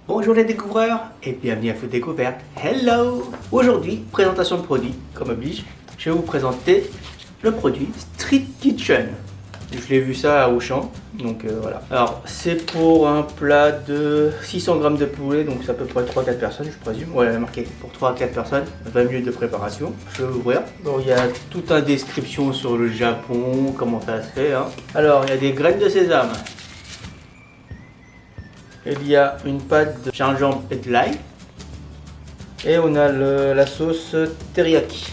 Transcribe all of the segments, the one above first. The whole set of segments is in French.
Bonjour les découvreurs et bienvenue à Food Découverte. Hello. Aujourd'hui, présentation de produit, comme oblige. Je vais vous présenter le produit Street Kitchen. Je l'ai vu ça à Auchan, donc voilà. Alors, c'est pour un plat de 600 grammes de poulet, donc c'est à peu près 3-4 personnes, je présume. Ouais, elle a marqué pour 3 à 4 personnes, 20 minutes de préparation. Je vais l'ouvrir. Bon, il y a toute une description sur le Japon, comment ça se fait. Hein. Alors, il y a des graines de sésame. Il y a une pâte de gingembre et de l'ail. Et on a la sauce teriyaki.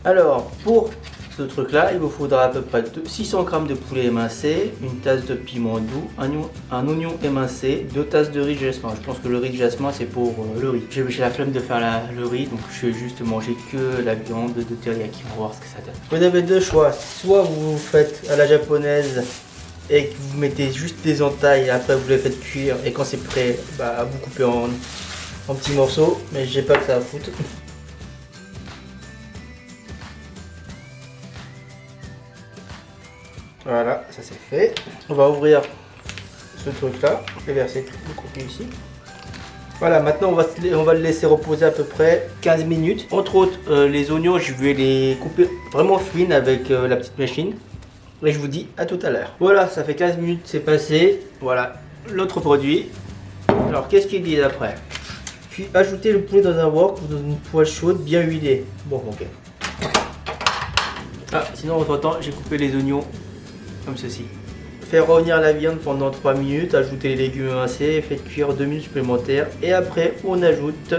Alors, pour ce truc là, il vous faudra à peu près 600 g de poulet émincé, une tasse de piment doux, un oignon émincé, 2 tasses de riz de jasmin. Je pense que le riz de jasmin c'est pour le riz. J'ai la flemme de faire le riz, donc je vais juste manger que la viande de teriyaki. On va voir ce que ça donne. Vous avez deux choix, soit vous faites à la japonaise et que vous mettez juste des entailles et après vous les faites cuire et quand c'est prêt, bah, vous coupez en petits morceaux, mais j'ai pas que ça à foutre. Voilà, ça c'est fait. On va ouvrir ce truc là et verser tout le contenu ici. Voilà, maintenant on va le laisser reposer à peu près 15 minutes. Entre autres, les oignons, je vais les couper vraiment fines avec la petite machine. Et je vous dis à tout à l'heure. Voilà, ça fait 15 minutes, c'est passé. Voilà, l'autre produit. Alors, qu'est-ce qu'il dit après? Puis, ajouter le poulet dans un wok ou dans une poêle chaude bien huilée. Bon, ok. Ah, sinon, entre temps, j'ai coupé les oignons comme ceci. Faire revenir la viande pendant 3 minutes, ajouter les légumes émincés, faites cuire 2 minutes supplémentaires. Et après, on ajoute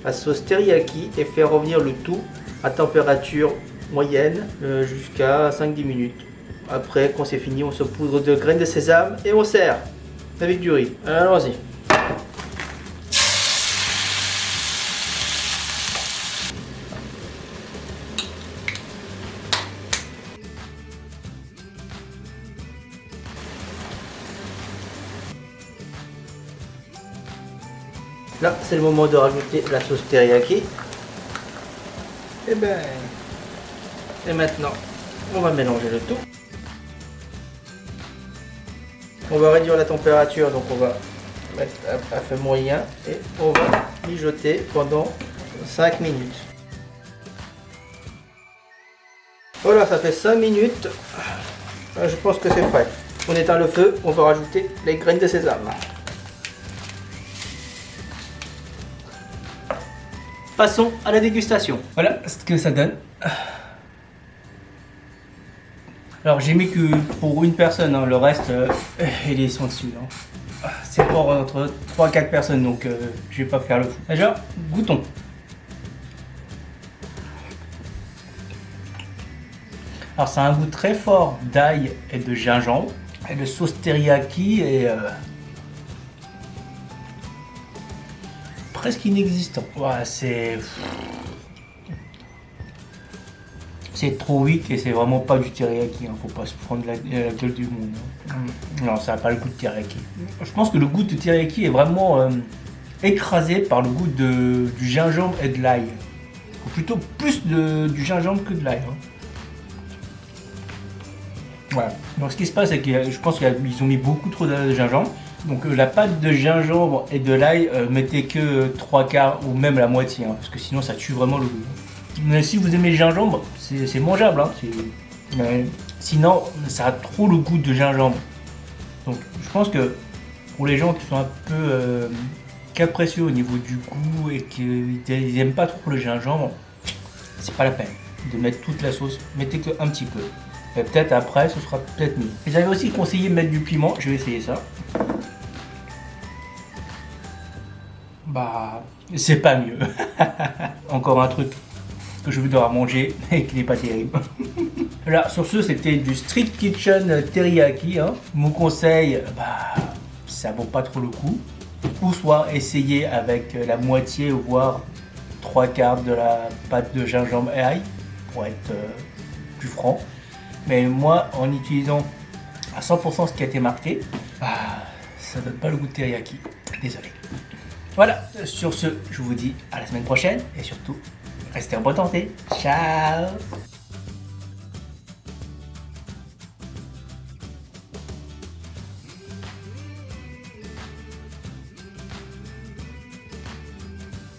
la sauce teriyaki et faire revenir le tout à température moyenne jusqu'à 5-10 minutes. Après, quand c'est fini, on saupoudre de graines de sésame et on sert avec du riz. Allons-y. Là, c'est le moment de rajouter la sauce teriyaki. Et maintenant, on va mélanger le tout. On va réduire la température, donc on va mettre à feu moyen et on va mijoter pendant 5 minutes. Voilà, ça fait 5 minutes. Je pense que c'est prêt. On éteint le feu, on va rajouter les graines de sésame. Passons à la dégustation. Voilà ce que ça donne. Alors j'ai mis que pour une personne, hein, le reste, ils sont dessus. Hein. C'est pour entre 3-4 personnes, donc je vais pas faire le fou. Déjà, goûtons. Alors ça a un goût très fort d'ail et de gingembre, et de sauce teriyaki est presque inexistant. Ouais, c'est trop weak et c'est vraiment pas du teriyaki, hein. Faut pas se prendre la gueule du monde. Non, ça n'a pas le goût de teriyaki. Je pense que le goût de teriyaki est vraiment écrasé par le goût du gingembre et de l'ail. Ou plutôt plus du gingembre que de l'ail. Hein. Voilà. Donc ce qui se passe, c'est que je pense qu'ils ont mis beaucoup trop de gingembre. Donc la pâte de gingembre et de l'ail, mettez que 3/4 ou même la moitié, hein, parce que sinon ça tue vraiment le goût. Mais si vous aimez le gingembre, c'est mangeable. Hein, mais sinon, ça a trop le goût de gingembre. Donc, je pense que pour les gens qui sont un peu capricieux au niveau du goût et qu'ils n'aiment pas trop le gingembre, c'est pas la peine de mettre toute la sauce. Mettez que un petit peu. Et peut-être après, ce sera peut-être mieux. J'avais aussi conseillé de mettre du piment. Je vais essayer ça. Bah, c'est pas mieux. Encore un truc que je vais devoir manger et qui n'est pas terrible. Là, sur ce, c'était du Street Kitchen Teriyaki. Hein. Mon conseil, bah, ça vaut pas trop le coup. Ou soit essayer avec la moitié, voire 3/4 de la pâte de gingembre et ail, pour être plus franc. Mais moi, en utilisant à 100% ce qui a été marqué, bah, ça donne pas le goût de teriyaki. Désolé. Voilà, sur ce, je vous dis à la semaine prochaine et surtout, restez en bonne santé. Ciao!